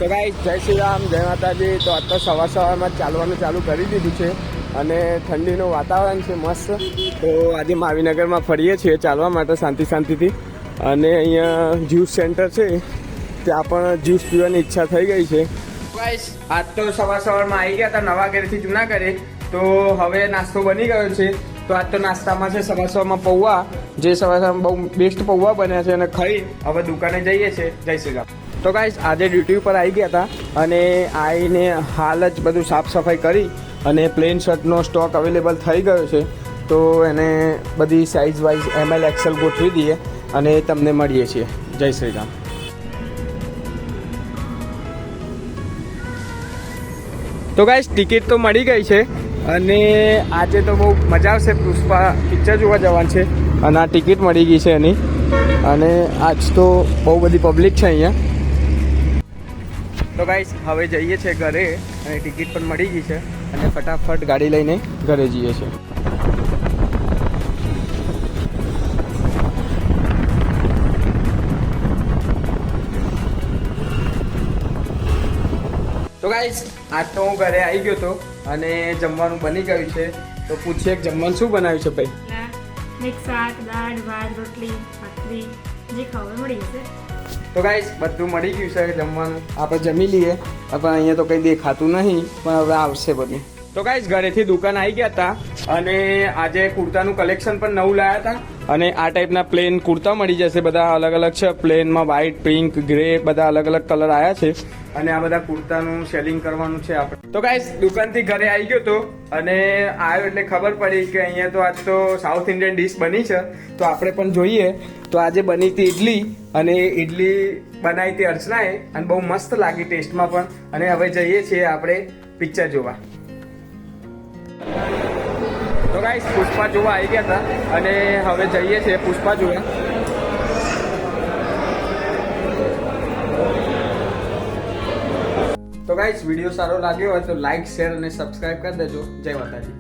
તો ગાઈસ જય શ્રી રામ, જય માતાજી. તો આજ તો સવારમાં ચાલવાનું ચાલુ કરી દીધું છે અને ઠંડીનું વાતાવરણ છે મસ્ત. તો આજે માવીનગરમાં ફરીએ છીએ ચાલવા માટે શાંતિથી. અને અહીંયા જ્યુસ સેન્ટર છે, ત્યાં પણ જ્યુસ પીવાની ઈચ્છા થઈ ગઈ છે. ગાઈસ આજ તો સવારમાં આવી ગયા હતા નવા ઘરેથી જૂના ઘરે. તો હવે નાસ્તો બની ગયો છે. તો આજ તો નાસ્તામાં છે સવારમાં પૌવા, જે સવારમાં બહુ બેસ્ટ પૌવા બન્યા છે અને ખાઈ હવે દુકાને જઈએ છીએ. જય શ્રી રામ. તો ગાઈસ આજે ડ્યુટી ઉપર આવી ગયા હતા અને આવીને હાલ જ બધું સાફ સફાઈ કરી અને પ્લેન શર્ટનો સ્ટોક અવેલેબલ થઈ ગયો છે. તો એને બધી સાઇઝ વાઇઝ ML XL ગોઠવી દઈએ અને તમને મળીએ છીએ. જય શ્રી રામ. તો ગાઈસ ટિકિટ તો મળી ગઈ છે અને આજે તો બહુ મજા આવશે. પુષ્પા પિક્ચર જોવા જવાનું છે અને આ ટિકિટ મળી ગઈ છે એની. અને આજ તો બહુ બધી પબ્લિક છે અહીંયા. તો ગાઈસ હવે જઈએ છીએ ઘરે અને ટિકિટ પણ મળી ગઈ છે અને ફટાફટ ગાડી લઈને ઘરે જઈએ છીએ. તો ગાઈસ આજ તો હું ઘરે આવી ગયો હતો અને જમવાનું બની ગયું છે. તો પૂછીએ જમવાનું શું બનાવ્યું છે ભાઈ? મિક્સ શાક, દાળ, ભાત, રોટલી, ભાખરી, જે ખાવું મળી જશે. તો ગાઈસ બધું મળી ગયું છે જમવાનું. આપણે જમી લઈએ. પણ અહીંયા તો કંઈ દેખાતું નહીં, પણ હવે આવશે બધું. તો ગાઈસ ઘરેથી દુકાન આવી ગયા હતા અને આજે કુર્તાનું કલેક્શન પણ નવું લાવ્યા હતા. અને આ ટાઈપના પ્લેન કુર્તા મળી જશે. બધા અલગ અલગ છે. પ્લેનમાં વ્હાઇટ, પિંક, ગ્રે બધા અલગ અલગ કલર આવ્યા છે. અને આ બધા કુર્તાનું સેલિંગ કરવાનું છે આપણે. તો ગાઈસ દુકાનથી ઘરે આવી ગયો હતો અને આવ્યો એટલે ખબર પડી કે અહીંયા તો આજ તો સાઉથ ઇન્ડિયન ડિશ બની છે. તો આપણે પણ જોઈએ. તો આજે બની હતી ઇડલી અને ઇડલી બનાવી હતી અર્ચનાએ અને બહુ મસ્ત લાગી ટેસ્ટમાં પણ. અને હવે જઈએ છીએ આપણે પિક્ચર જોવા. તો ગાઈસ પુષ્પા જોવા આવી ગયા હતા અને હવે જઈએ છીએ પુષ્પા જોવા. તો ગાઈસ વિડીયો સારો લાગ્યો હોય તો લાઈક, શેર અને સબસ્ક્રાઇબ કરી દેજો. જય માતાજી.